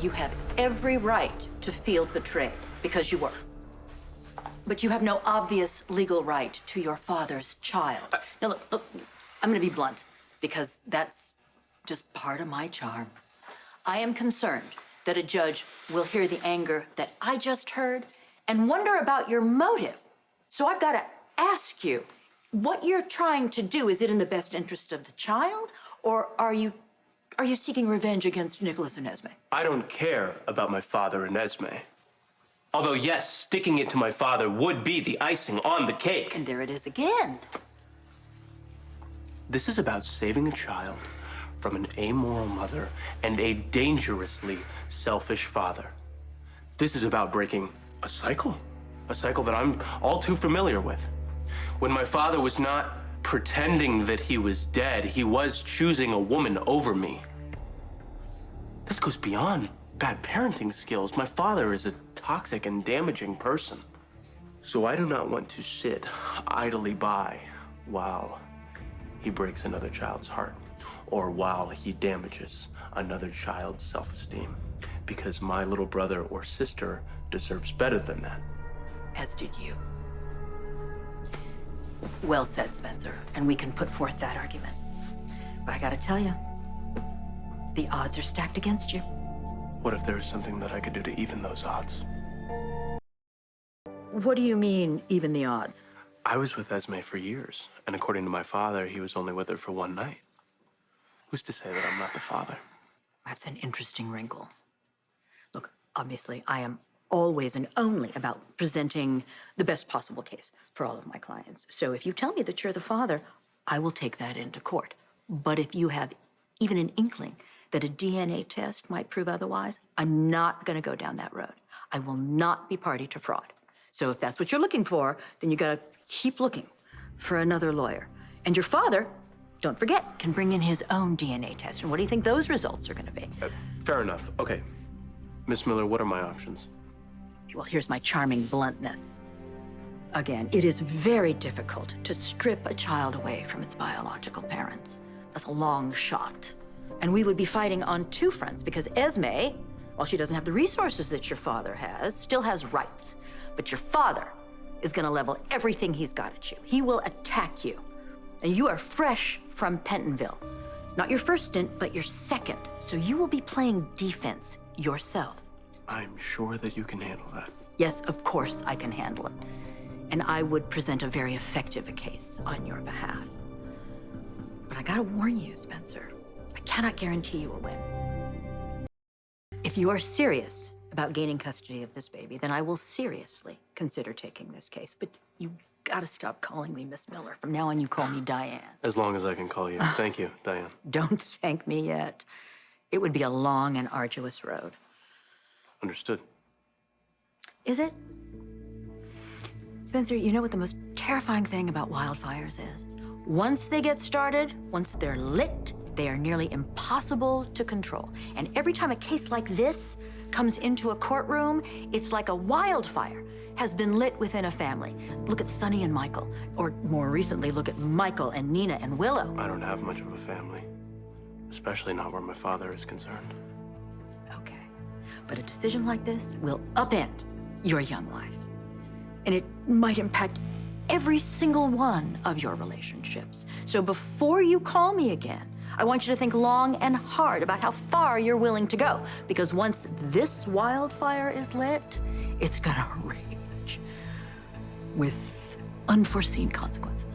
You have every right to feel betrayed, because you were. But you have no obvious legal right to your father's child. Now, look, I'm gonna be blunt, because that's just part of my charm. I am concerned that a judge will hear the anger that I just heard and wonder about your motive. So I've got to ask you, what you're trying to do, is it in the best interest of the child, or are you seeking revenge against Nicholas and Esme? I don't care about my father and Esme. Although, yes, sticking it to my father would be the icing on the cake. And there it is again. This is about saving a child from an amoral mother and a dangerously selfish father. This is about breaking a cycle that I'm all too familiar with. When my father was not pretending that he was dead, he was choosing a woman over me. This goes beyond bad parenting skills. My father is a toxic and damaging person. So I do not want to sit idly by while he breaks another child's heart, or while he damages another child's self-esteem, because my little brother or sister deserves better than that. As did you. Well said, Spencer, and we can put forth that argument. But I gotta tell you, the odds are stacked against you. What if there is something that I could do to even those odds? What do you mean, even the odds? I was with Esme for years, and according to my father, he was only with her for one night. Who's to say that I'm not the father? That's an interesting wrinkle. Look, obviously, I am always and only about presenting the best possible case for all of my clients. So if you tell me that you're the father, I will take that into court. But if you have even an inkling that a DNA test might prove otherwise, I'm not going to go down that road. I will not be party to fraud. So if that's what you're looking for, then you got to keep looking for another lawyer. And your father, don't forget, can bring in his own DNA test. And what do you think those results are going to be? Fair enough. Okay. Miss Miller, what are my options? Well, here's my charming bluntness. Again, it is very difficult to strip a child away from its biological parents. That's a long shot. And we would be fighting on two fronts, because Esme, while she doesn't have the resources that your father has, still has rights. But your father is going to level everything he's got at you. He will attack you. And you are fresh from Pentonville. Not your first stint, but your second. So you will be playing defense yourself. I'm sure that you can handle that. Yes, of course I can handle it. And I would present a very effective case on your behalf. But I gotta warn you, Spencer, I cannot guarantee you a win. If you are serious about gaining custody of this baby, then I will seriously consider taking this case. But you gotta stop calling me Miss Miller. From now on, you call me Diane. As long as I can call you. Thank you, Diane. Don't thank me yet. It would be a long and arduous road. Understood. Is it? Spencer, you know what the most terrifying thing about wildfires is? Once they get started, once they're lit, they are nearly impossible to control. And every time a case like this comes into a courtroom, it's like a wildfire has been lit within a family. Look at Sonny and Michael, or more recently, look at Michael and Nina and Willow. I don't have much of a family, especially not where my father is concerned. Okay, but a decision like this will upend your young life. And it might impact every single one of your relationships. So before you call me again, I want you to think long and hard about how far you're willing to go. Because once this wildfire is lit, it's gonna rage with unforeseen consequences.